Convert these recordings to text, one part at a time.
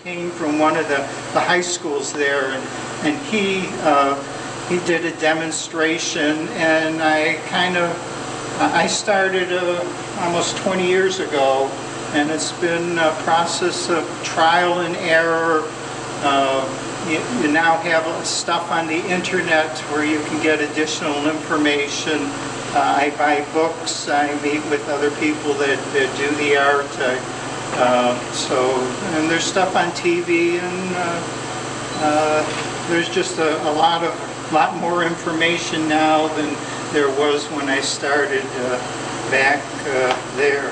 came from one of the high schools there, and he did a demonstration, and I started almost 20 years ago, and it's been a process of trial and error. You now have stuff on the internet where you can get additional information. I buy books, I meet with other people that do the art. And there's stuff on TV, and there's just a lot more information now than there was when I started back there.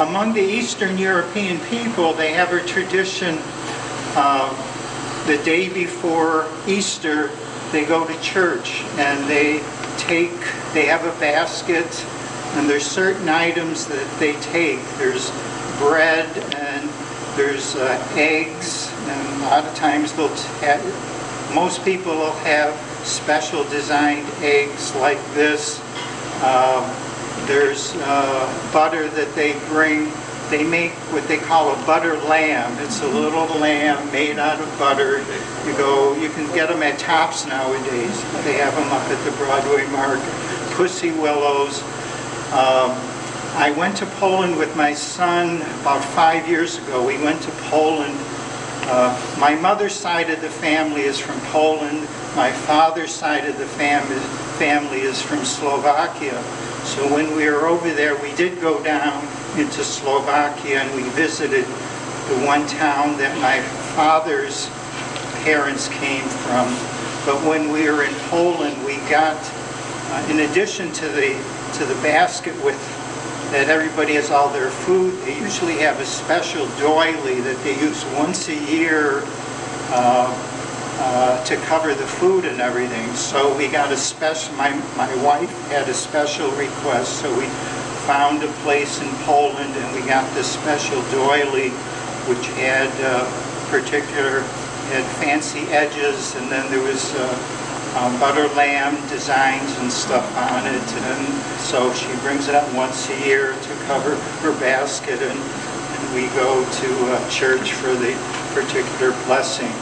Among the Eastern European people, they have a tradition. The day before Easter, they go to church, and they have a basket, and there's certain items that they take. There's bread, and there's eggs, and a lot of times most people will have special designed eggs like this. There's butter that they bring. They make what they call a butter lamb. It's a little lamb made out of butter. You can get them at Tops nowadays. They have them up at the Broadway Market. Pussy willows. I went to Poland with my son about 5 years ago. We went to Poland. My mother's side of the family is from Poland. My father's side of the family is from Slovakia. So when we were over there, we did go down into Slovakia, and we visited the one town that my father's parents came from. But when we were in Poland, we got, in addition to the basket that everybody has all their food, they usually have a special doily that they use once a year to cover the food and everything. So we got a special, my wife had a special request, so we found a place in Poland, and we got this special doily which had fancy edges, and then there was butter lamb designs and stuff on it, and so she brings it out once a year to cover her basket, and we go to church for the particular blessing.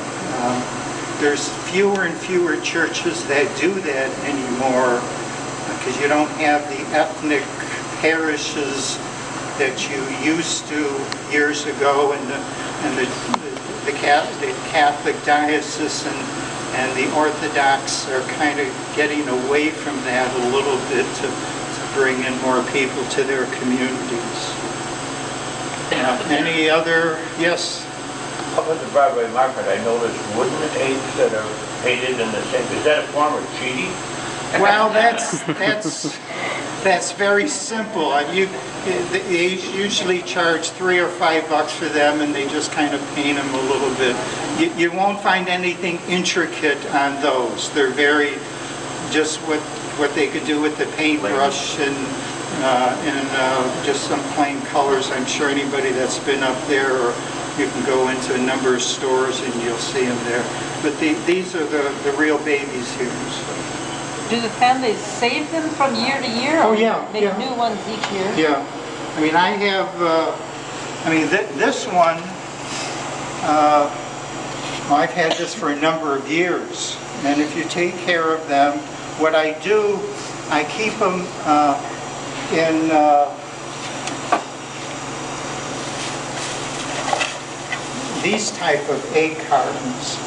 There's fewer and fewer churches that do that anymore, because you don't have the ethnic parishes that you used to years ago, and the Catholic diocese and the Orthodox are kind of getting away from that a little bit to bring in more people to their communities. Any other? Yes? Up at the Broadway Market, I noticed wooden eggs that are painted in the same. Is that a form of cheating? Well, that's very simple. They usually charge $3 or $5 for them, and they just kind of paint them a little bit. You won't find anything intricate on those. They're very just what they could do with the paintbrush and just some plain colors. I'm sure anybody that's been up there, or you can go into a number of stores and you'll see them there. But these are the real babies here. So. Do the families save them from year to year? Or make new ones each year? Yeah. I mean, I have, this one, I've had this for a number of years. And if you take care of them, what I do, I keep them in these type of egg cartons,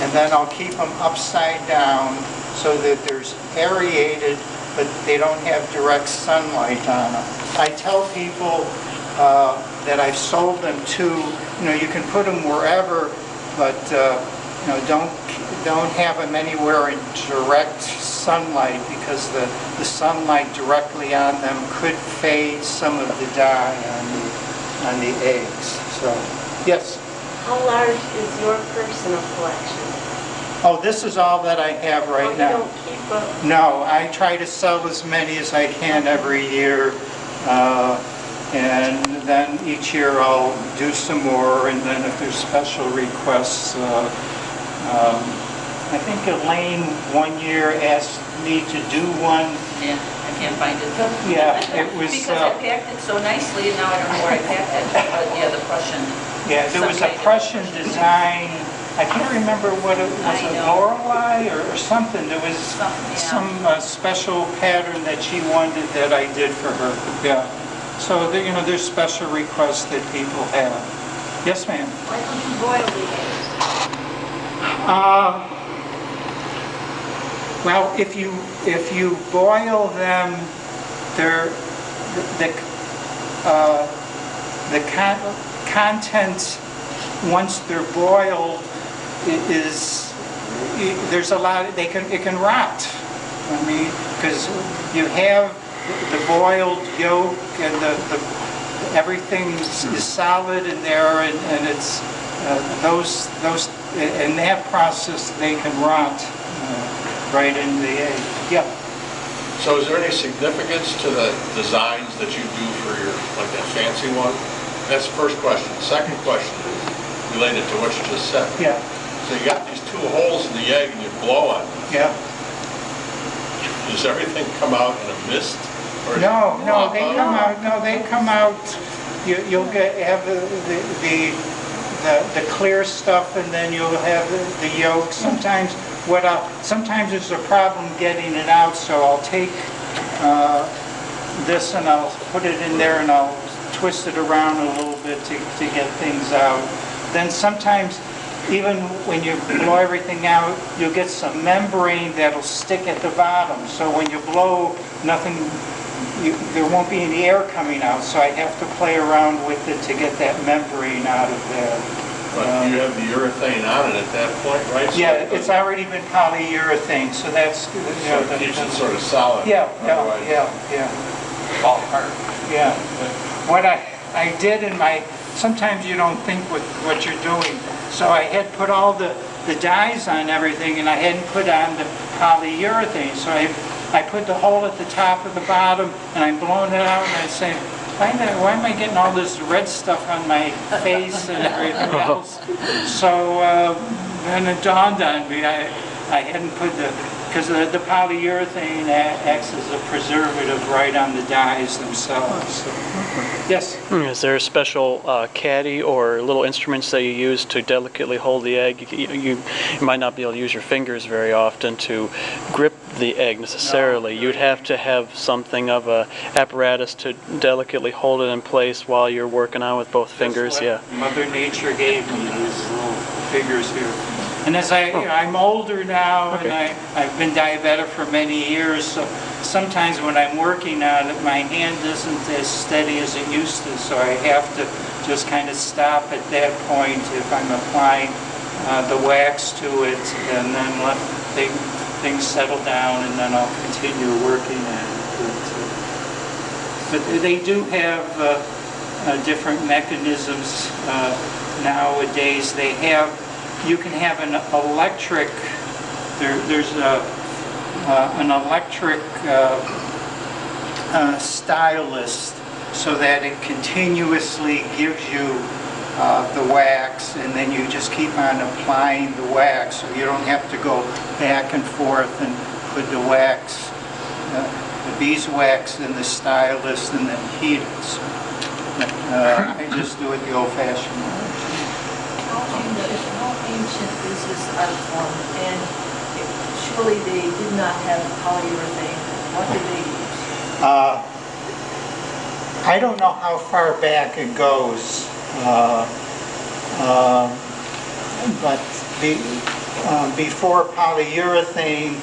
and then I'll keep them upside down so that there's aerated, but they don't have direct sunlight on them. I tell people that I've sold them to, you can put them wherever, but don't have them anywhere in direct sunlight, because the sunlight directly on them could fade some of the dye on the eggs. So, yes. How large is your personal collection? Oh, this is all that I have right now. You don't keep up? No, I try to sell as many as I can every year, and then each year I'll do some more, and then if there's special requests, I think Elaine one year asked me to do one. Yeah, I can't find it. Yeah, it was... Because I packed it so nicely, and now I don't know where I packed it. But yeah, the Prussian. Yeah, there was a Some kind of- Prussian design, I can't remember what it was, I a know. Lorelei or something. There was Something, yeah. some special pattern that she wanted that I did for her. Yeah. So, you know, there's special requests that people have. Yes, ma'am? Why don't you boil the eggs? Well, if you boil them, they're the content, once they're boiled, is there's a lot. It can rot. I mean, because you have the boiled yolk and the everything is solid in there, and it's those in that process they can rot right in the egg. Yeah. So is there any significance to the designs that you do for your, like that fancy one? That's the first question. Second question is related to what you just said. Yeah. So you got these two holes in the egg and you blow on them. Yeah. Does everything come out in a mist? Or is No, it no, pop they out? come out. No, they come out. You'll have the clear stuff, and then you'll have the yolk. Sometimes sometimes there's a problem getting it out, so I'll take this and I'll put it in there and I'll twist it around a little bit to get things out. Then sometimes, even when you blow everything out, you'll get some membrane that'll stick at the bottom. So when you blow, there won't be any air coming out. So I have to play around with it to get that membrane out of there. But you have the urethane on it at that point, right? So Yeah, it's already been polyurethane, so that's So it keeps it sort of solid. Yeah, Otherwise- yeah. Fall apart. Yeah. What I did in my, sometimes you don't think what you're doing. So I had put all the dyes on everything, and I hadn't put on the polyurethane. So I put the hole at the top of the bottom, and I'm blowing it out, and I say, why am I getting all this red stuff on my face and everything else? So then it dawned on me, I hadn't put because the polyurethane acts as a preservative right on the dyes themselves. So. Yes? Is there a special caddy or little instruments that you use to delicately hold the egg? You might not be able to use your fingers very often to grip the egg necessarily. No. You'd have to have something of a apparatus to delicately hold it in place while you're working on with both fingers. That's what Mother Nature gave me, these little figures here. And as I'm older now, Okay. and I've been diabetic for many years, so sometimes when I'm working on it, my hand isn't as steady as it used to, so I have to just kind of stop at that point if I'm applying the wax to it, and then let things settle down, and then I'll continue working on it. But they do have different mechanisms nowadays. They have. You can have an electric. There's an electric stylus, so that it continuously gives you the wax, and then you just keep on applying the wax, so you don't have to go back and forth and put the wax, the beeswax in the stylus and then heat it. So, I just do it the old-fashioned way. How ancient is this art form? And surely they did not have polyurethane. What did they use? I don't know how far back it goes, but before polyurethane,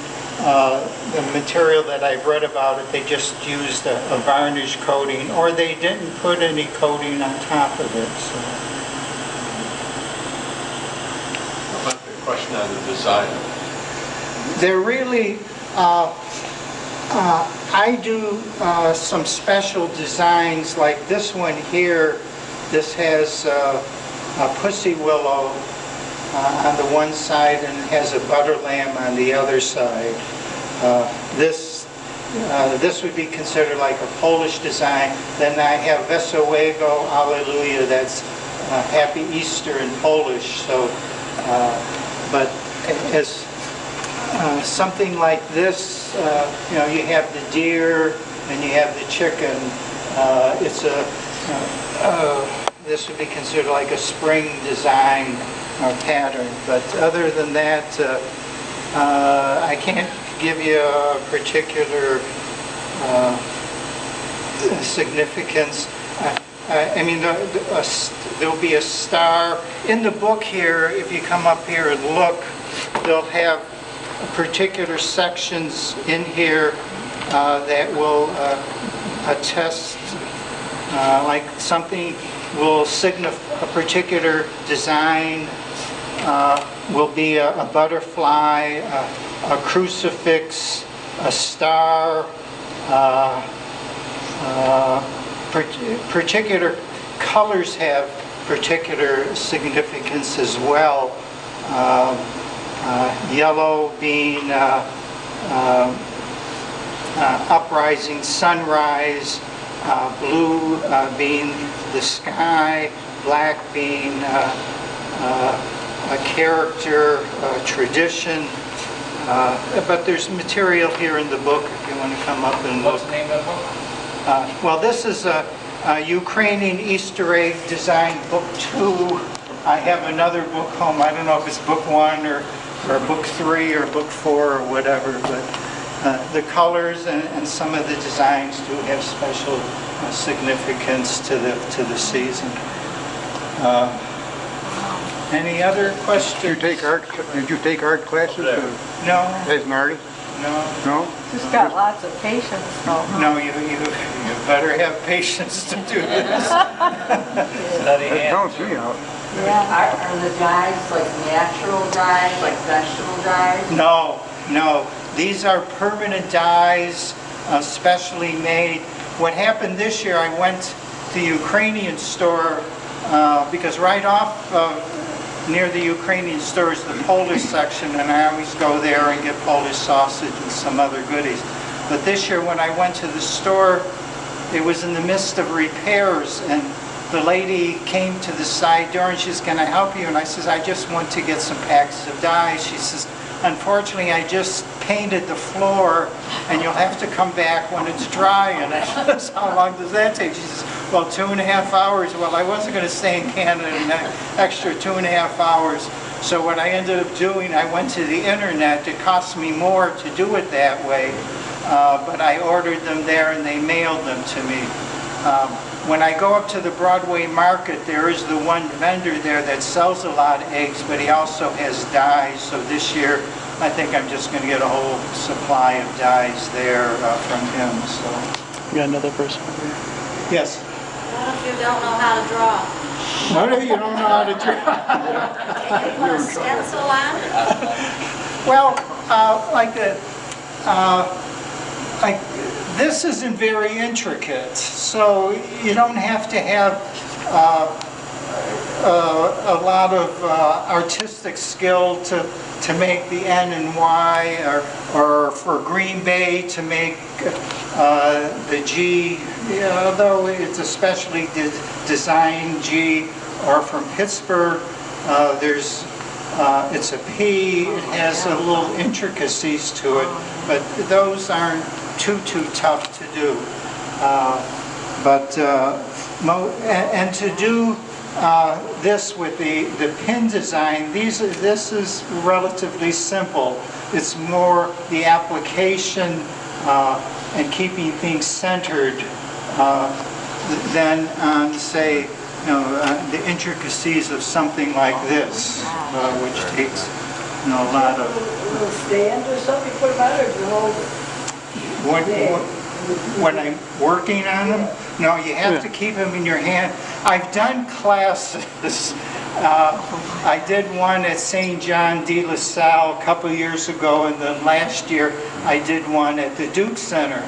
the material that I've read about it, they just used a varnish coating, or they didn't put any coating on top of it. So. What about the question on the design? They're really, I do some special designs like this one here. This has a pussy willow on the one side and it has a butter lamb on the other side. This would be considered like a Polish design. Then I have Wesołego Alleluja, that's Happy Easter in Polish. So, but as something like this, you know, you have the deer and you have the chicken. It's this would be considered like a spring design or pattern. But other than that, I can't give you a particular significance. I mean, there'll be a star. In the book here, if you come up here and look, they'll have particular sections in here that will attest, like something will signify a particular design, will be a butterfly, a crucifix, a star, particular colors have particular significance as well. Yellow being uprising, sunrise, blue being the sky, black being a character, a tradition. But there's material here in the book if you want to come up and look. What's the name of the book? Well, this is a Ukrainian Easter egg design, book 2. I have another book home. I don't know if it's book 1 or book 3 or book 4 or whatever, but the colors and some of the designs do have special significance to the season. Any other questions? Did you take art classes No. as an artist? No. No? Just got lots of patience, though. No, you better have patience to do this. Study That hand. counts me out. Yeah. Are the dyes like natural dyes, like vegetable dyes? No. These are permanent dyes, specially made. What happened this year, I went to the Ukrainian store because right off near the Ukrainian store is the Polish section, and I always go there and get Polish sausage and some other goodies. But this year when I went to the store, it was in the midst of repairs, and the lady came to the side door and she says, "Can I help you?" And I says, "I just want to get some packs of dye." She says, "Unfortunately, I just painted the floor and you'll have to come back when it's dry." And I says, "How long does that take?" She says, "Well, 2.5 hours." Well, I wasn't going to stay in Canada an extra 2.5 hours. So what I ended up doing, I went to the internet. It cost me more to do it that way, but I ordered them there and they mailed them to me. When I go up to the Broadway market, there is the one vendor there that sells a lot of eggs, but he also has dyes. So this year, I think I'm just going to get a whole supply of dyes there from him. So, You got another person? yes. What if you don't know how to draw? What if you don't know how to draw? Can you put a stencil on it? Well, this isn't very intricate, so you don't have to have a lot of artistic skill to make the N and Y, or for Green Bay to make the G, although it's a specially designed G, or from Pittsburgh, it's a P. It has a little intricacies to it, but those aren't too tough to do. And to do this with the pin design, this is relatively simple. It's more the application and keeping things centered than on, say, the intricacies of something like this, which takes a lot of. A little stand or something you put them on, or you hold it? When I'm working on them, no, you have to keep them in your hand. I've done classes. I did one at St. John de La Salle a couple years ago, and then last year I did one at the Duke Center.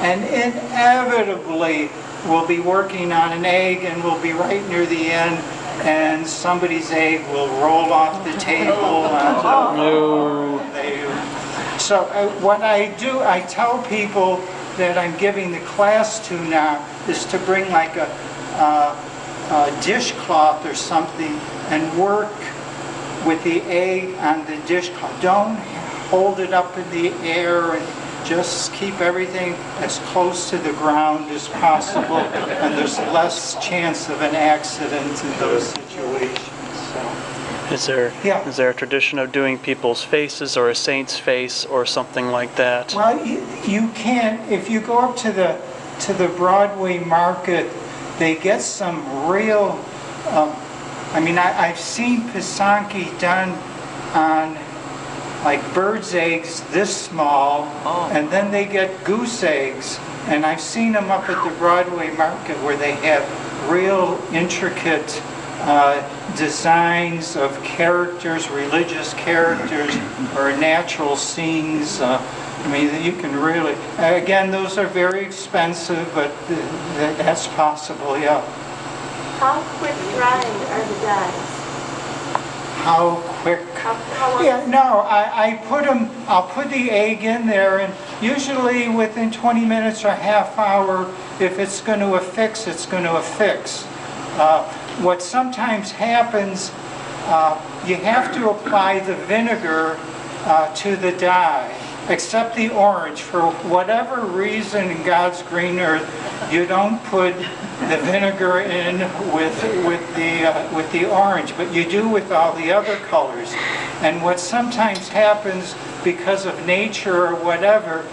And inevitably we'll be working on an egg and we'll be right near the end, and somebody's egg will roll off the table. So what I do, I tell people that I'm giving the class to now is to bring like a dishcloth or something and work with the egg on the dishcloth. Don't hold it up in the air just keep everything as close to the ground as possible, and there's less chance of an accident in those situations. So. Is there Yeah. is there a tradition of doing people's faces or a saint's face or something like that? Well, you can, if you go up to the Broadway market, they get some real, I've seen Pyansky done on like bird's eggs this small, and then they get goose eggs, and I've seen them up at the Broadway market where they have real intricate designs of characters, religious characters, or natural scenes. You can really, again, those are very expensive, but that's possible, yeah. How quick drying are the dyes? How quick? How long? Yeah, no, I'll put the egg in there, and usually within 20 minutes or half hour, if it's going to affix, it's going to affix. What sometimes happens, you have to apply the vinegar to the dye, except the orange. For whatever reason in God's green earth, you don't put the vinegar in with the orange, but you do with all the other colors. And what sometimes happens because of nature or whatever,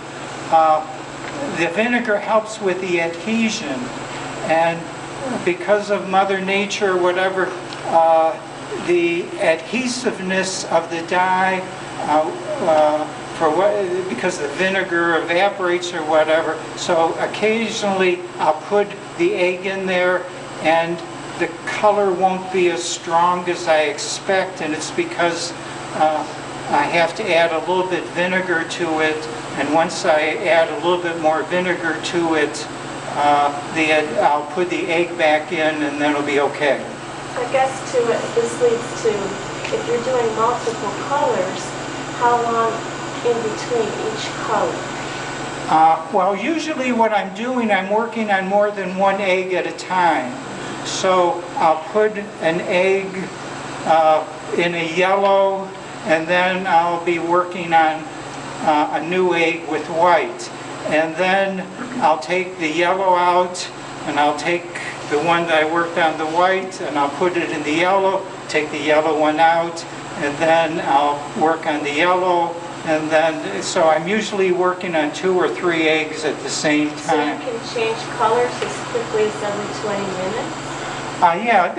the vinegar helps with the adhesion, and because of Mother Nature or whatever, the adhesiveness of the dye, because the vinegar evaporates or whatever, so occasionally I'll put the egg in there and the color won't be as strong as I expect, and it's because I have to add a little bit vinegar to it, and once I add a little bit more vinegar to it, I'll put the egg back in, and then it'll be okay. I guess this leads to, if you're doing multiple colors, how long in between each color? Well, usually what I'm doing, I'm working on more than one egg at a time. So I'll put an egg in a yellow, and then I'll be working on a new egg with white. And then I'll take the yellow out, and I'll take the one that I worked on the white, and I'll put it in the yellow, take the yellow one out, and then I'll work on the yellow, and then, so I'm usually working on 2 or 3 eggs at the same time. So you can change colors as quickly as every 20 minutes? Yeah,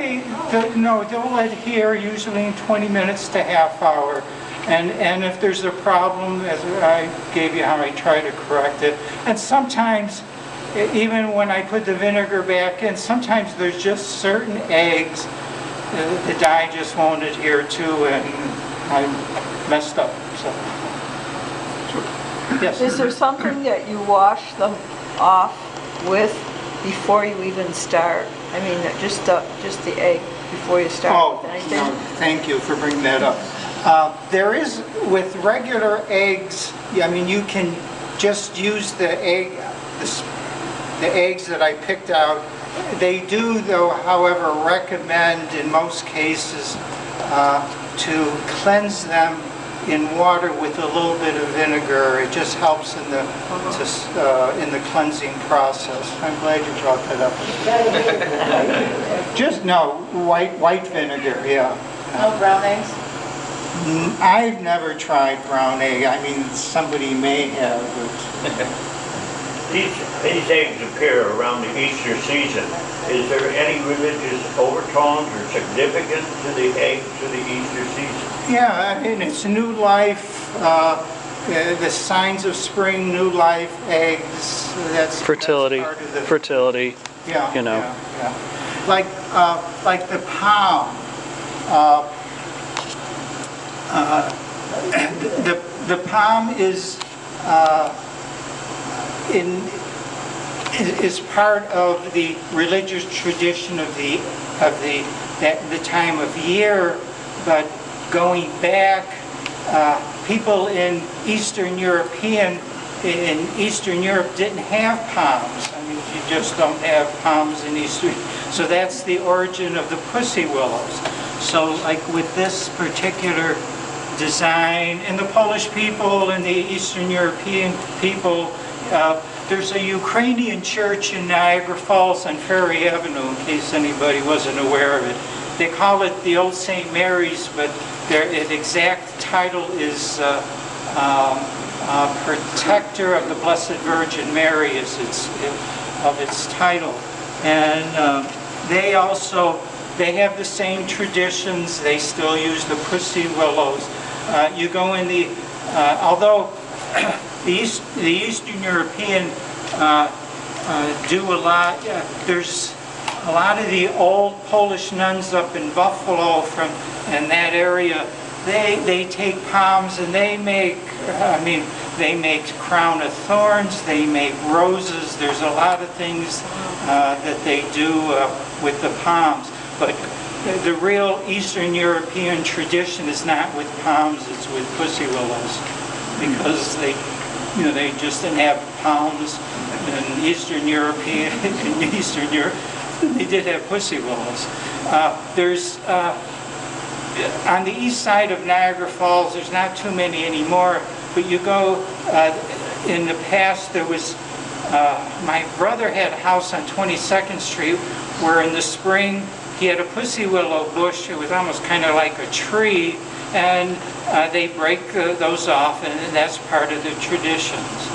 they'll adhere usually in 20 minutes to half hour. And if there's a problem, as I gave you how I try to correct it. And sometimes, even when I put the vinegar back in, sometimes there's just certain eggs the dye just won't adhere to, and I messed up. So. Yes. Is there something that you wash them off with before you even start? I mean, just the egg before you start with anything? No, thank you for bringing that up. There is, with regular eggs, you can just use the eggs that I picked out. They do, though, however, recommend in most cases to cleanse them in water with a little bit of vinegar. It just helps in the cleansing process. I'm glad you brought that up. Just white vinegar, yeah. No brown eggs? I've never tried brown egg. Somebody may have, but... These eggs appear around the Easter season. Is there any religious overtones or significance to the egg to the Easter season? Yeah, it's new life, the signs of spring, new life, eggs. That's fertility. That's part of the, fertility. Yeah, you know. Yeah. Like the palm. The palm is is part of the religious tradition of the time of year, but going back, people in Eastern Europe didn't have palms. You just don't have palms in Eastern. So that's the origin of the pussy willows. So like with this particular design. And the Polish people and the Eastern European people, there's a Ukrainian church in Niagara Falls on Ferry Avenue, in case anybody wasn't aware of it. They call it the Old St. Mary's, but their exact title is Protector of the Blessed Virgin Mary is its title. And they have the same traditions. They still use the pussy willows. You go in although the Eastern European do a lot, there's a lot of the old Polish nuns up in Buffalo in that area, they take palms and they make crown of thorns, they make roses. There's a lot of things that they do with the palms. But the real Eastern European tradition is not with palms, it's with pussy willows. Because they just didn't have palms in Eastern Europe, they did have pussy willows. There's on the east side of Niagara Falls, there's not too many anymore, but you go, in the past there was, my brother had a house on 22nd Street where in the spring he had a pussy willow bush. It was almost kind of like a tree, and they break those off, and that's part of the traditions.